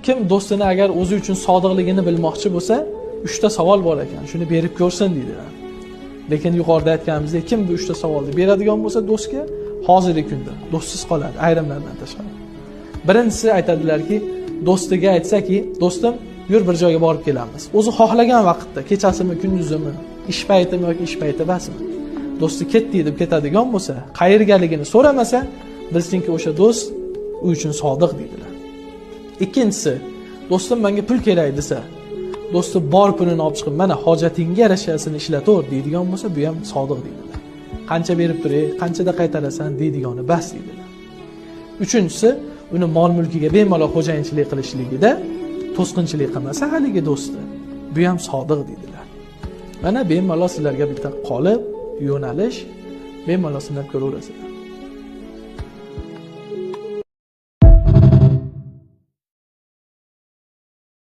Kim do'stini agar o'zi uchun sodiqligini bilmoqchi bo'lsa, 3 ta savol bor ekan, shuni berib ko'rsin deydilar. Lekin yuqorida aytganimizdek, kim bu 3 ta savolni beradigan bo'lsa do'stga, hozirgi kunda do'stsiz qoladi, ayrimlardan tashqari. Birinchisi aytadilarki, do'stiga aytsaki, do'stim, yur bir joyga borib kelamiz. O'zi xohlagan vaqtda, kechasimi, kunduzimi, ish paytimi yoki ish payti emasmi? Do'sti ketdi deb ketadigan bo'lsa, qayergaligini so'ramasa, bilsinki o'sha do'st u uchun sodiq deydilar. Ikkinchisi, do'stim menga pul kerak desa, do'sti bor pulini olib chiqib, mana hojatingga yarashasini ishlataver deydigan bo'lsa, bu ham sodiq deydilar. Qancha berib turay, qanchada qaytarasan deydigani bas deydilar. Uchinchisi, uni mol-mulkiga bemalol xo'jayinchilik qilishligida to'sqinchilik qilmasa haligi do'sti, bu ham sodiq deydilar. Mana bemalol sizlarga bitta qolib, yo'nalish bemalol sinab ko'raverasizlar.